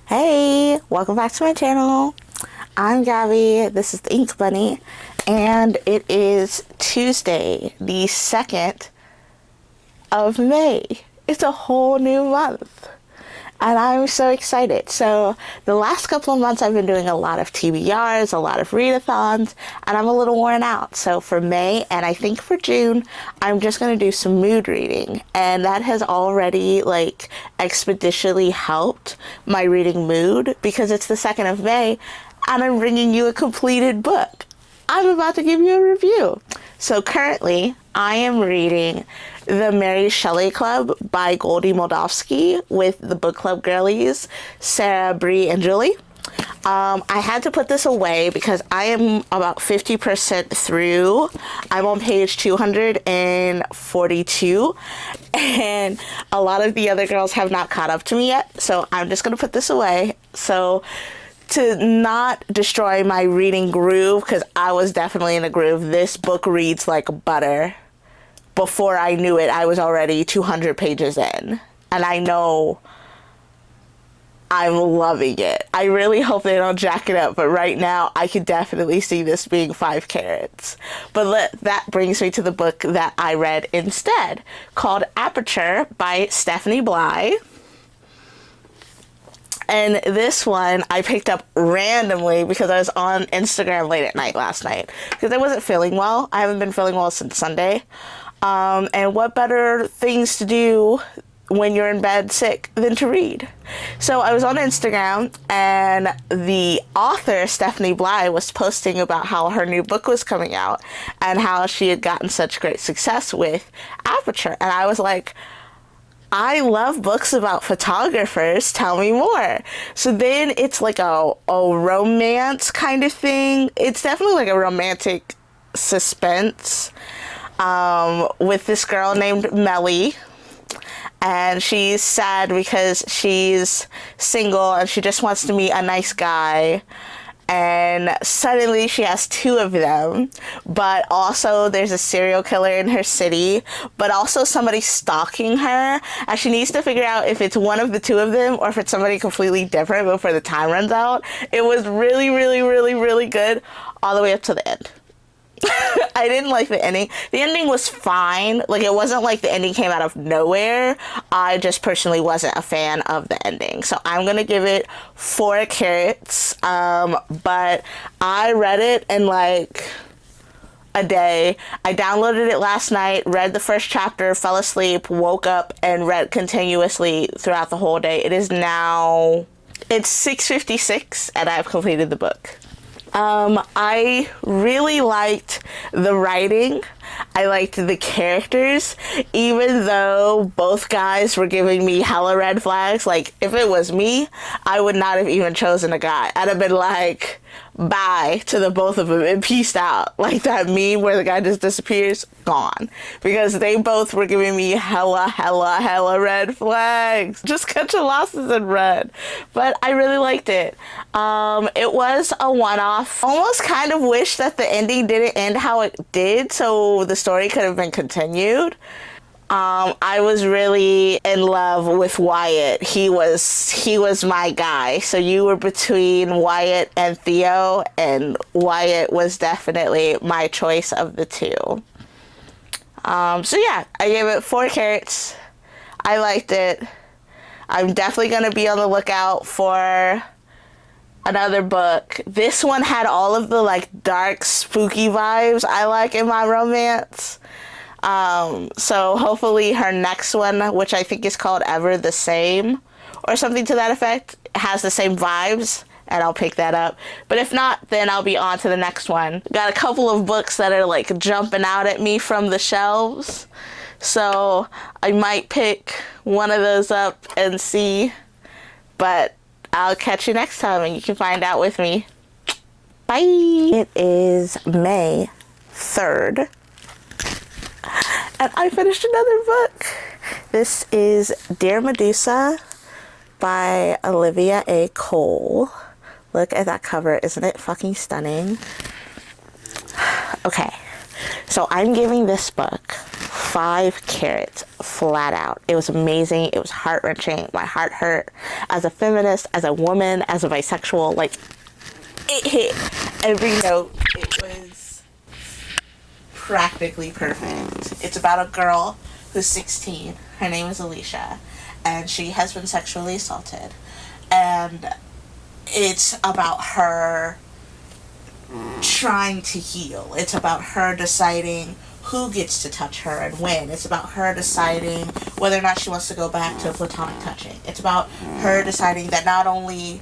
Hey, welcome back to my channel. I'm Gabby, this is the Ink Bunny, and it is Tuesday, the 2nd of May. It's a whole new month, and I'm so excited. So the last couple of months I've been doing a lot of TBRs, a lot of readathons, and I'm a little worn out. So for May, and I think for June, I'm just going to do some mood reading, and that has already expeditiously helped my reading mood because it's the 2nd of May and I'm bringing you a completed book. I'm about to give you a review. So currently I am reading The Mary Shelley Club by Goldie Moldavsky with the book club girlies, Sarah, Bree, and Julie. I had to put this away because I am about 50% through. I'm on page 242, and a lot of the other girls have not caught up to me yet, so I'm just going to put this away. So to not destroy my reading groove, because I was definitely in a groove, this book reads like butter. Before I knew it, I was already 200 pages in, and I know I'm loving it. I really hope they don't jack it up, but right now I could definitely see this being 5 carats. But that brings me to the book that I read instead, called Aperture by Stephanie Bly. And this one I picked up randomly because I was on Instagram late at night last night because I wasn't feeling well. I haven't been feeling well since Sunday. And what better things to do when you're in bed sick than to read? So I was on Instagram, and the author, Stephanie Bly, was posting about how her new book was coming out and how she had gotten such great success with Aperture. And I was like, I love books about photographers. Tell me more. So then it's like a romance kind of thing. It's definitely like a romantic suspense with this girl named Melly. And she's sad because she's single and she just wants to meet a nice guy. And suddenly she has 2 of them, but also there's a serial killer in her city, but also somebody stalking her, and she needs to figure out if it's one of the 2 of them or if it's somebody completely different before the time runs out. It was really, really, really, really good all the way up to the end. I didn't like the ending. The ending was fine. Like, it wasn't like the ending came out of nowhere. I just personally wasn't a fan of the ending. So I'm going to give it 4 carats. But I read it in like a day. I downloaded it last night, read the first chapter, fell asleep, woke up, and read continuously throughout the whole day. It's 6:56 and I've completed the book. I really liked the writing. I liked the characters, even though both guys were giving me hella red flags. Like, if it was me, I would not have even chosen a guy. I'd have been like, bye to the both of them and peaced out. Like that meme where the guy just disappears, gone. Because they both were giving me hella red flags. Just cut your losses and run. But I really liked it. It was a one-off. Almost kind of wish that the ending didn't end how it did, so the story could have been continued. I was really in love with Wyatt. He was my guy. So you were between Wyatt and Theo, and Wyatt was definitely my choice of the 2. So yeah, I gave it 4 carats. I liked it. I'm definitely going to be on the lookout for another book. This one had all of the dark, spooky vibes I like in my romance. So hopefully her next one, which I think is called Ever the Same or something to that effect, has the same vibes, and I'll pick that up. But if not, then I'll be on to the next one. Got a couple of books that are jumping out at me from the shelves, so I might pick one of those up and see. But I'll catch you next time, and you can find out with me. Bye! It is May 3rd. And I finished another book. This is Dear Medusa by Olivia A. Cole. Look at that cover. Isn't it fucking stunning? Okay. So I'm giving this book 5 carats flat out. It was amazing. It was heart-wrenching. My heart hurt as a feminist, as a woman, as a bisexual. Like, it hit every note. It was practically perfect. It's about a girl who's 16. Her name is Alicia, and she has been sexually assaulted. And it's about her trying to heal. It's about her deciding who gets to touch her and when. It's about her deciding whether or not she wants to go back to platonic touching. It's about her deciding that not only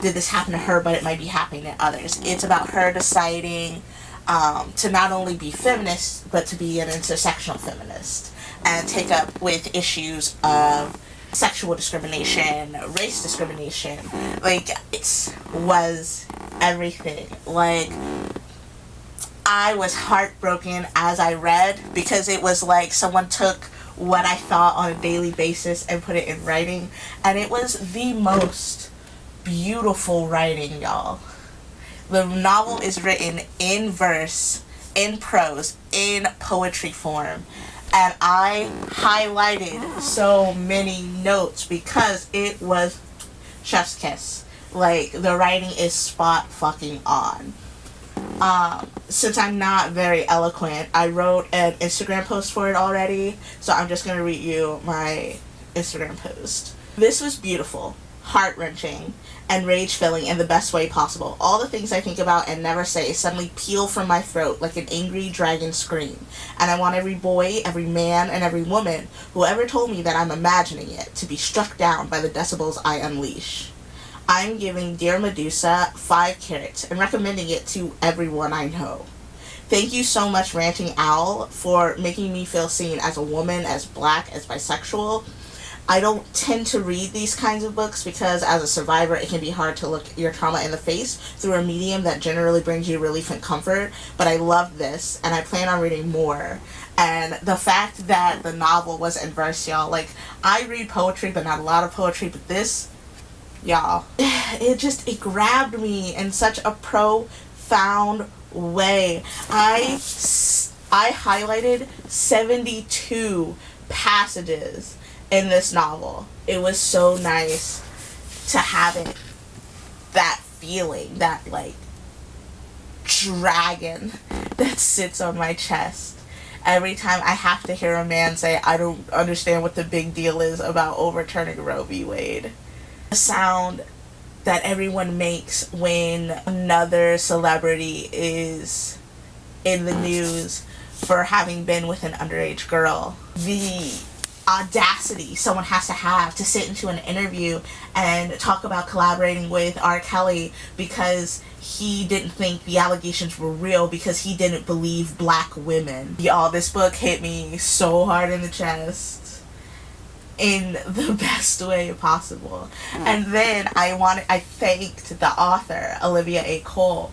did this happen to her, but it might be happening to others. It's about her deciding to not only be feminist, but to be an intersectional feminist and take up with issues of sexual discrimination, race discrimination. Like, it was everything. Like, I was heartbroken as I read, because it was like someone took what I thought on a daily basis and put it in writing, and it was the most beautiful writing, y'all. The novel is written in verse, in prose, in poetry form, and I highlighted so many notes because it was chef's kiss. Like, the writing is spot fucking on. Since I'm not very eloquent, I wrote an Instagram post for it already, so I'm just gonna read you my Instagram post. This was beautiful, heart-wrenching, and rage-filling in the best way possible. All the things I think about and never say suddenly peel from my throat like an angry dragon scream. And I want every boy, every man, and every woman who ever told me that I'm imagining it to be struck down by the decibels I unleash. I'm giving Dear Medusa 5 carats and recommending it to everyone I know. Thank you so much, Ranting Owl, for making me feel seen as a woman, as black, as bisexual. I don't tend to read these kinds of books because as a survivor it can be hard to look your trauma in the face through a medium that generally brings you relief and comfort, but I love this and I plan on reading more. And the fact that the novel was in verse, y'all, like, I read poetry but not a lot of poetry, but this, y'all, it grabbed me in such a profound way. I highlighted 72 passages in this novel. It was so nice to have it, that feeling, that like dragon that sits on my chest every time I have to hear a man say, I don't understand what the big deal is about overturning Roe v. Wade. The sound that everyone makes when another celebrity is in the news for having been with an underage girl. The audacity someone has to have to sit into an interview and talk about collaborating with R. Kelly because he didn't think the allegations were real because he didn't believe black women. Y'all, this book hit me so hard in the chest in the best way possible. And then I thanked the author, Olivia A. Cole.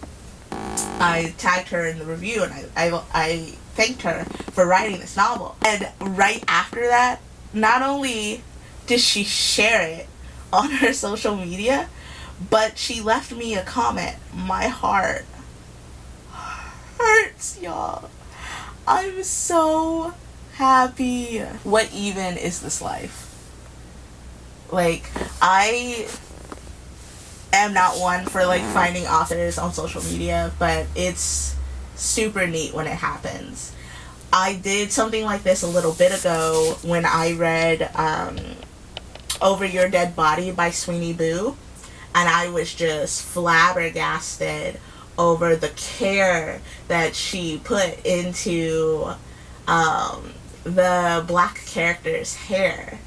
I tagged her in the review and I thanked her for writing this novel. And right after that, not only did she share it on her social media, but she left me a comment. My heart hurts, y'all. I'm so happy. What even is this life? Like, I am not one for like finding authors on social media, but it's super neat when it happens. I did something like this a little bit ago when I read Over Your Dead Body by Sweeney Boo, and I was just flabbergasted over the care that she put into the black character's hair.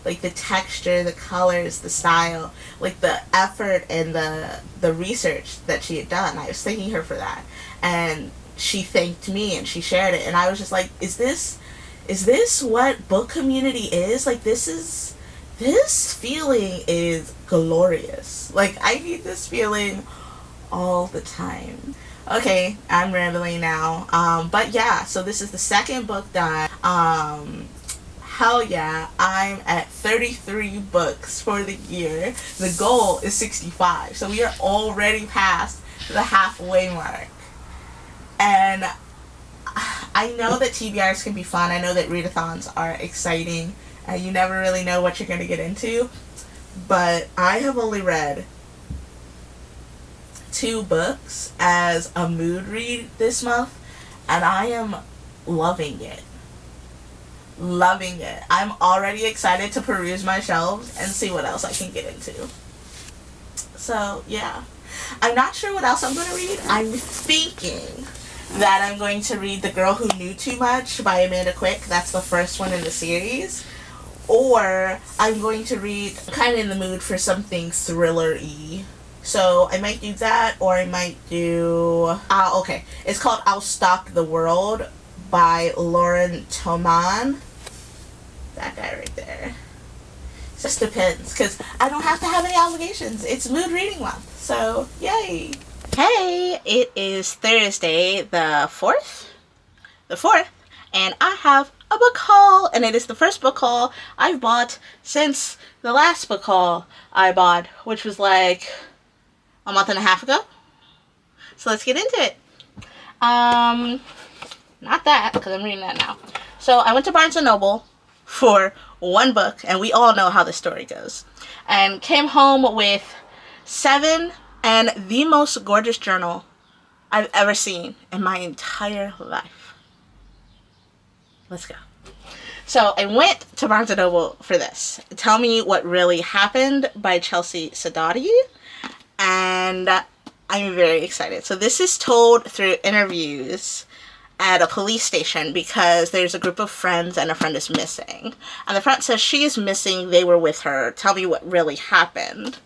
Like the texture, the colors, the style, like the effort and the research that she had done. I was thanking her for that. And she thanked me and she shared it. And I was just like, is this what book community is? Like, this feeling is glorious. Like, I need this feeling all the time. Okay, I'm rambling now. But yeah, so this is the second book done. Hell yeah, I'm at 33 books for the year. The goal is 65, so we are already past the halfway mark. And I know that TBRs can be fun. I know that readathons are exciting. And you never really know what you're going to get into. But I have only read 2 books as a mood read this month. And I am loving it. Loving it. I'm already excited to peruse my shelves and see what else I can get into. So, yeah. I'm not sure what else I'm going to read. I'm thinking that I'm going to read The Girl Who Knew Too Much by Amanda Quick. That's the first one in the series. Or I'm going to read, kind of in the mood for something thriller-y. So I might do that, or I might do... okay. It's called I'll Stalk the World by Lauren Toman. That guy right there. It just depends, because I don't have to have any obligations. It's mood reading month, so yay. Hey, it is Thursday the 4th? The 4th, and I have a book haul, and it is the first book haul I've bought since the last book haul I bought, which was like a month and a half ago. So let's get into it. Not that, because I'm reading that now. So I went to Barnes & Noble for one book, and we all know how the story goes, and came home with 7 and the most gorgeous journal I've ever seen in my entire life. Let's go. So I went to Barnes & Noble for this. Tell Me What Really Happened by Chelsea Sadati, and I'm very excited. So this is told through interviews at a police station because there's a group of friends and a friend is missing. And the front says she is missing, they were with her, tell me what really happened.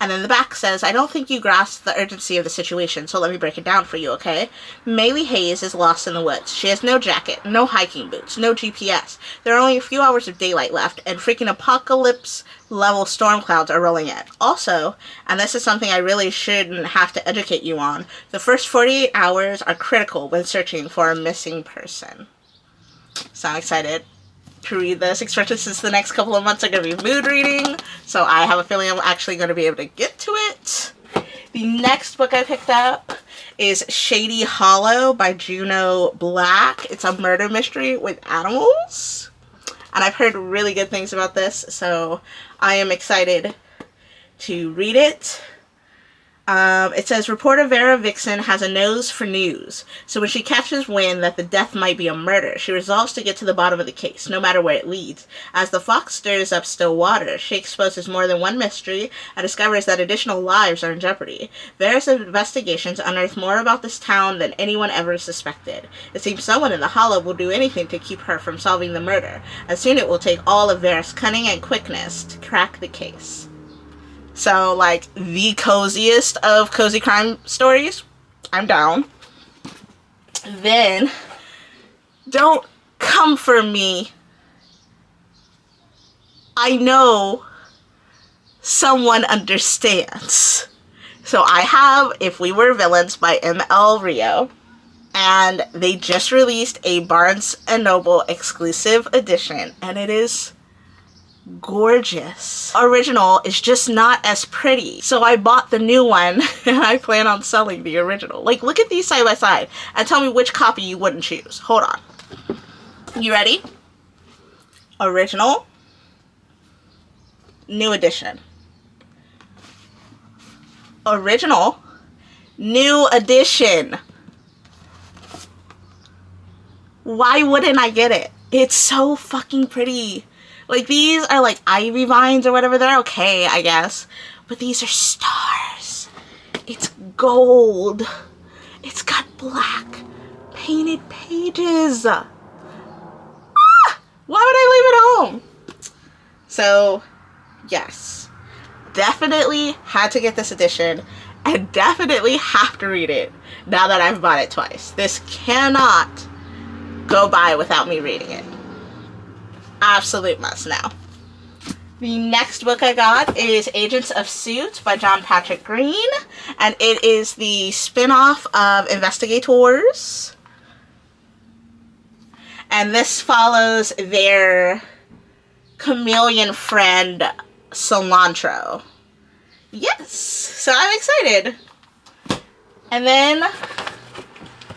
And then the back says, I don't think you grasp the urgency of the situation, so let me break it down for you, okay? Maylee Hayes is lost in the woods. She has no jacket, no hiking boots, no GPS. There are only a few hours of daylight left, and freaking apocalypse-level storm clouds are rolling in. Also, and this is something I really shouldn't have to educate you on, the first 48 hours are critical when searching for a missing person. So I'm excited to read this, especially since the next couple of months are going to be mood reading, so I have a feeling I'm actually going to be able to get to it. The next book I picked up is Shady Hollow by Juno Black. It's a murder mystery with animals, and I've heard really good things about this, so I am excited to read it. It says, reporter Vera Vixen has a nose for news, so when she catches wind that the death might be a murder, she resolves to get to the bottom of the case, no matter where it leads. As the fox stirs up still water, she exposes more than one mystery and discovers that additional lives are in jeopardy. Vera's investigations unearth more about this town than anyone ever suspected. It seems someone in the Hollow will do anything to keep her from solving the murder, and soon it will take all of Vera's cunning and quickness to crack the case. So, like, the coziest of cozy crime stories. I'm down. Then, Don't Come For Me. I know someone understands. So I have If We Were Villains by M.L. Rio. And they just released a Barnes & Noble exclusive edition. And it is gorgeous. Original is just not as pretty. So I bought the new one and I plan on selling the original. Like, look at these side by side and tell me which copy you wouldn't choose. Hold on. You ready? Original. New edition. Original. New edition. Why wouldn't I get it? It's so fucking pretty. Like, these are like ivy vines or whatever. They're okay, I guess. But these are stars. It's gold. It's got black painted pages. Ah! Why would I leave it home? So, yes. Definitely had to get this edition. And definitely have to read it now that I've bought it twice. This cannot go by without me reading it. Absolute must now. The next book I got is Agents of Suit by John Patrick Green, and it is the spin-off of Investigators. And this follows their chameleon friend, Cilantro. Yes! So I'm excited. And then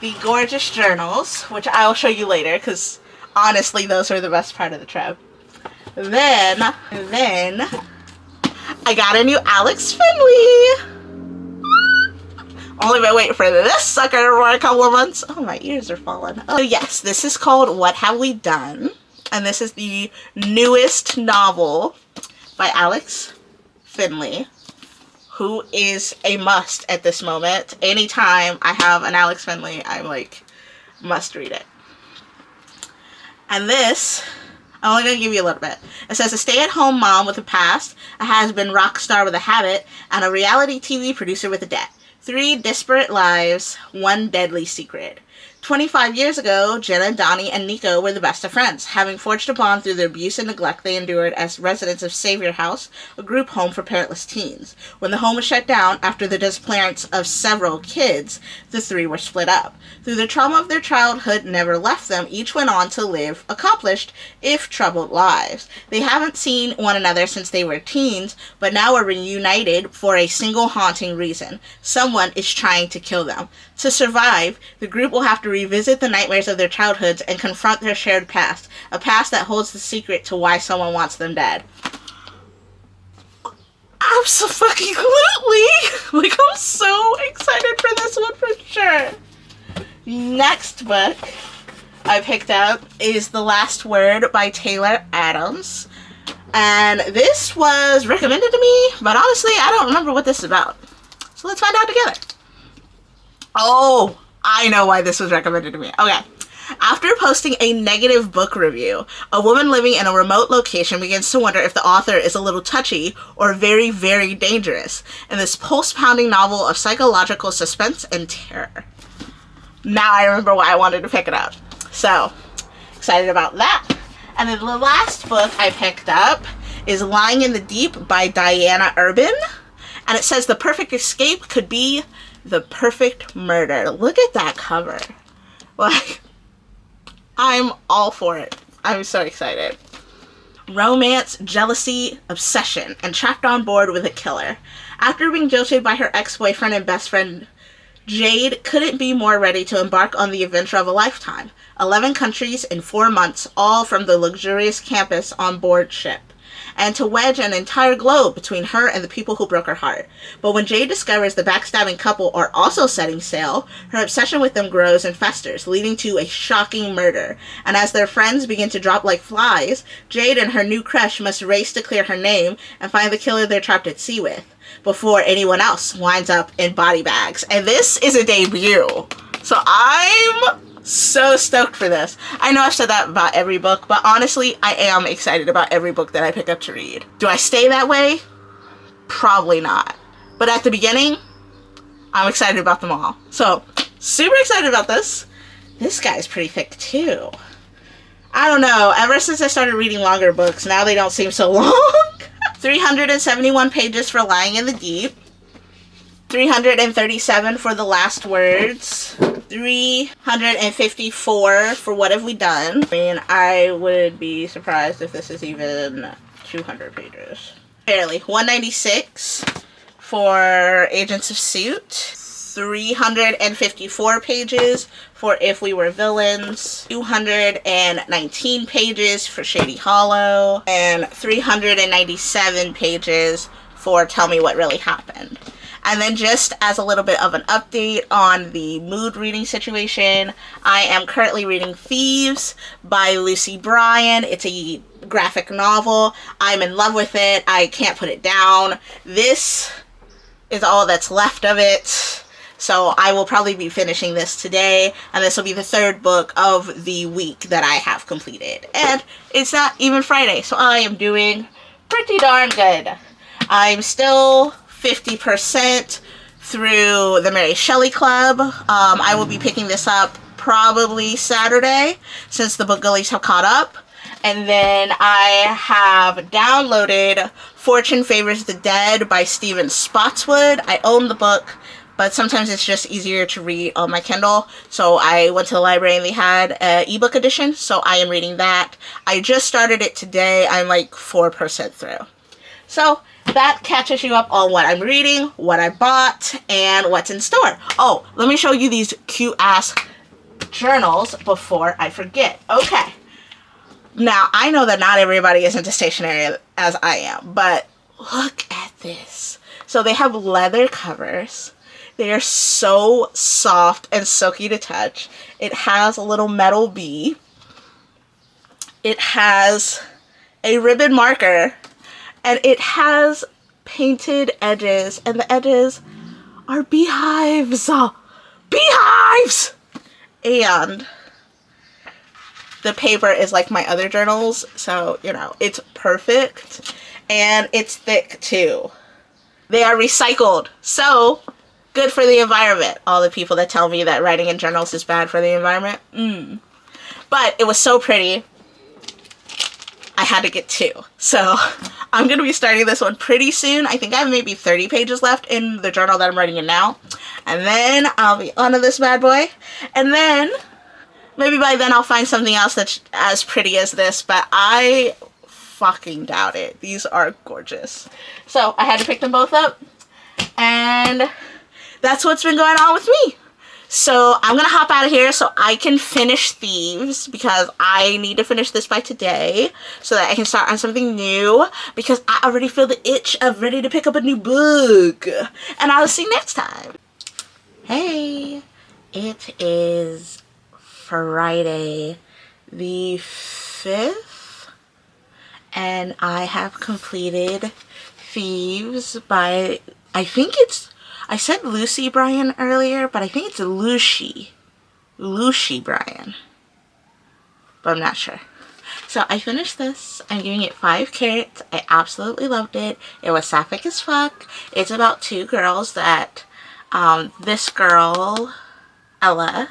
the gorgeous journals, which I'll show you later, because honestly, those are the best part of the trip. Then, I got a new Alex Finley. Only been waiting for this sucker for a couple of months. Oh, my ears are falling. Oh, yes, this is called What Have We Done? And this is the newest novel by Alex Finley, who is a must at this moment. Anytime I have an Alex Finley, I'm like, must read it. And this, I'm only going to give you a little bit. It says, a stay-at-home mom with a past, a has-been rock star with a habit, and a reality TV producer with a debt. 3 disparate lives, 1 deadly secret. 25 years ago, Jenna, Donnie, and Nico were the best of friends, having forged a bond through the abuse and neglect they endured as residents of Savior House, a group home for parentless teens. When the home was shut down after the disappearance of several kids, the 3 were split up. Through the trauma of their childhood never left them, each went on to live accomplished, if troubled, lives. They haven't seen one another since they were teens, but now are reunited for a single haunting reason. Someone is trying to kill them. To survive, the group will have to revisit the nightmares of their childhoods and confront their shared past, a past that holds the secret to why someone wants them dead. Absolutely! Like, I'm so excited for this one for sure. Next book I picked up is The Last Word by Taylor Adams. And this was recommended to me, but honestly, I don't remember what this is about. So let's find out together. Oh, I know why this was recommended to me. Okay. After posting a negative book review, a woman living in a remote location begins to wonder if the author is a little touchy or very, very dangerous in this pulse-pounding novel of psychological suspense and terror. Now I remember why I wanted to pick it up. So, excited about that. And then the last book I picked up is Lying in the Deep by Diana Urban. And it says the perfect escape could be the perfect murder. Look at that cover. Like, I'm all for it. I'm so excited. Romance, jealousy, obsession, and trapped on board with a killer. After being jilted by her ex-boyfriend and best friend, Jade couldn't be more ready to embark on the adventure of a lifetime. 11 countries in 4 months, all from the luxurious campus on board ship. And to wedge an entire globe between her and the people who broke her heart. But when Jade discovers the backstabbing couple are also setting sail, her obsession with them grows and festers, leading to a shocking murder. And as their friends begin to drop like flies, Jade and her new crush must race to clear her name and find the killer they're trapped at sea with, before anyone else winds up in body bags. And this is a debut. So I'm so stoked for this. I know I've said that about every book, but honestly, I am excited about every book that I pick up to read. Do I stay that way? Probably not. But at the beginning, I'm excited about them all. So, super excited about this. This guy's pretty thick too. I don't know, ever since I started reading longer books, now they don't seem so long. 371 pages for Lying in the Deep. 337 for The Last Words. 354 for What Have We Done? I mean, I would be surprised if this is even 200 pages. Barely. 196 for Agents of Suit. 354 pages for If We Were Villains. 219 pages for Shady Hollow. And 397 pages for Tell Me What Really Happened. And then just as a little bit of an update on the mood reading situation, I am currently reading Thieves by Lucy Bryan. It's a graphic novel. I'm in love with it. I can't put it down. This is all that's left of it. So I will probably be finishing this today, and this will be the 3rd book of the week that I have completed. And it's not even Friday, so I am doing pretty darn good. I'm still 50% through the Mary Shelley Club. I will be picking this up probably Saturday, since the book gullies have caught up. And then I have downloaded Fortune Favors the Dead by Stephen Spotswood. I own the book, but sometimes it's just easier to read on my Kindle. So I went to the library and they had an ebook edition, so I am reading that. I just started it today. I'm like 4% through. So that catches you up on what I'm reading, what I bought, and what's in store. Oh, let me show you these cute ass journals before I forget. Okay. Now, I know that not everybody is into stationery as I am, but look at this. So they have leather covers. They are so soft and silky to touch. It has a little metal bee. It has a ribbon marker. And it has painted edges. And the edges are beehives. Beehives! And the paper is like my other journals. So, you know, it's perfect. And it's thick too. They are recycled. So, good for the environment. All the people that tell me that writing in journals is bad for the environment. But it was so pretty, I had to get 2. So I'm going to be starting this one pretty soon. I think I have maybe 30 pages left in the journal that I'm writing in now. And then I'll be onto this bad boy. And then maybe by then I'll find something else that's as pretty as this. But I fucking doubt it. These are gorgeous. So I had to pick them both up. And that's what's been going on with me. So I'm going to hop out of here so I can finish Thieves, because I need to finish this by today so that I can start on something new, because I already feel the itch of ready to pick up a new book. And I'll see you next time. Hey, it is Friday the 5th and I have completed Thieves by, I think it's, I said Lucy Bryan earlier, but I think it's Lucy Bryan, but I'm not sure. So I finished this. I'm giving it 5 carrots. I absolutely loved it. It was sapphic as fuck. It's about 2 girls that, this girl, Ella,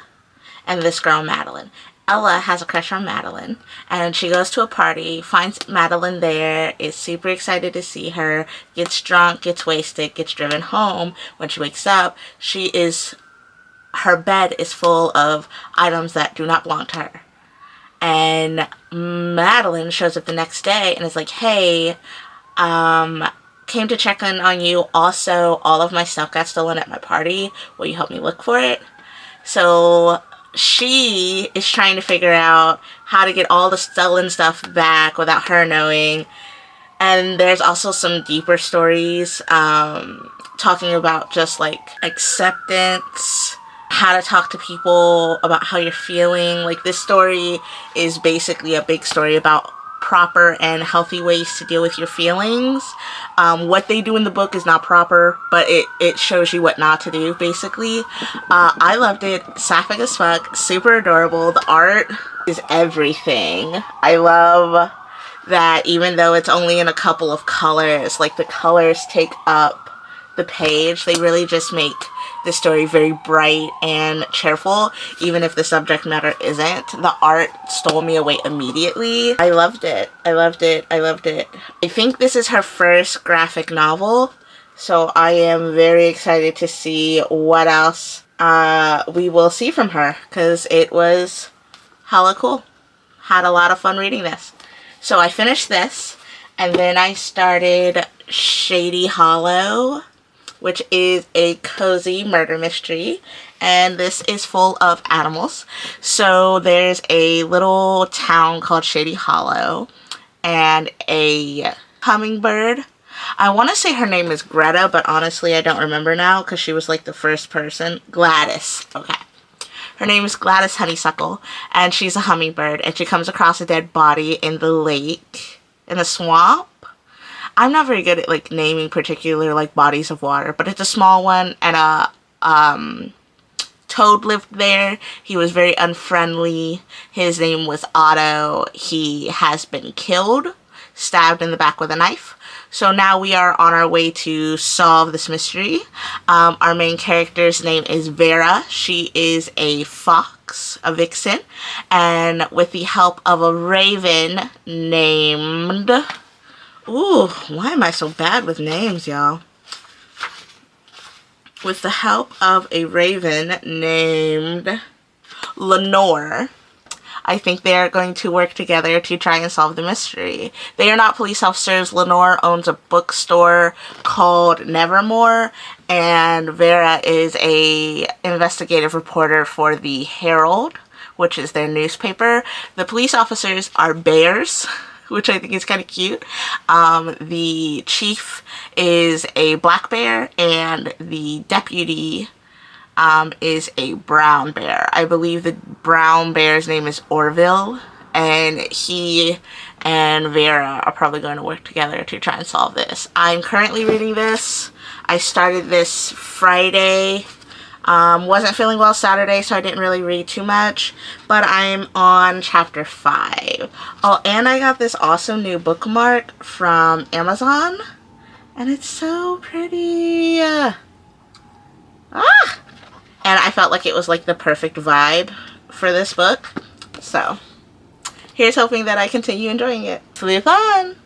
and this girl, Madeline. Ella has a crush on Madeline, and she goes to a party, finds Madeline there, is super excited to see her, gets drunk, gets wasted, gets driven home. When she wakes up, her bed is full of items that do not belong to her. And Madeline shows up the next day and is like, hey, came to check in on you. Also, all of my stuff got stolen at my party. Will you help me look for it? So she is trying to figure out how to get all the stolen stuff back without her knowing. And there's also some deeper stories talking about just like acceptance, how to talk to people about how you're feeling. Like, this story is basically a big story about proper and healthy ways to deal with your feelings. What they do in the book is not proper, but it shows you what not to do, basically. I loved it. Sapphic as fuck. Super adorable. The art is everything. I love that even though it's only in a couple of colors, like, the colors take up the page. They really just make the story very bright and cheerful, even if the subject matter isn't. The art stole me away immediately. I loved it. I loved it. I loved it. I think this is her first graphic novel, so I am very excited to see what else we will see from her, because it was hella cool. Had a lot of fun reading this. So I finished this, and then I started Shady Hollow, which is a cozy murder mystery, and this is full of animals. So there's a little town called Shady Hollow, and a hummingbird. I want to say her name is Greta, but honestly I don't remember now, because she was like the first person. Gladys. Okay. Her name is Gladys Honeysuckle, and she's a hummingbird, and she comes across a dead body in the lake, in the swamp. I'm not very good at, like, naming particular, like, bodies of water, but it's a small one, and a toad lived there. He was very unfriendly. His name was Otto. He has been killed, stabbed in the back with a knife. So now we are on our way to solve this mystery. Our main character's name is Vera. She is a fox, a vixen, and with the help of a raven named... Ooh, why am I so bad with names, y'all? With the help of a raven named Lenore, I think they are going to work together to try and solve the mystery. They are not police officers. Lenore owns a bookstore called Nevermore, and Vera is a investigative reporter for the Herald, which is their newspaper. The police officers are bears, which I think is kind of cute. The chief is a black bear, and the deputy is a brown bear. I believe the brown bear's name is Orville, and he and Vera are probably going to work together to try and solve this. I'm currently reading this. I started this Friday. Wasn't feeling well Saturday, so I didn't really read too much, but I'm on chapter 5. Oh, and I got this awesome new bookmark from Amazon, and it's so pretty. And I felt like it was like the perfect vibe for this book. So here's hoping that I continue enjoying it. Sleep on!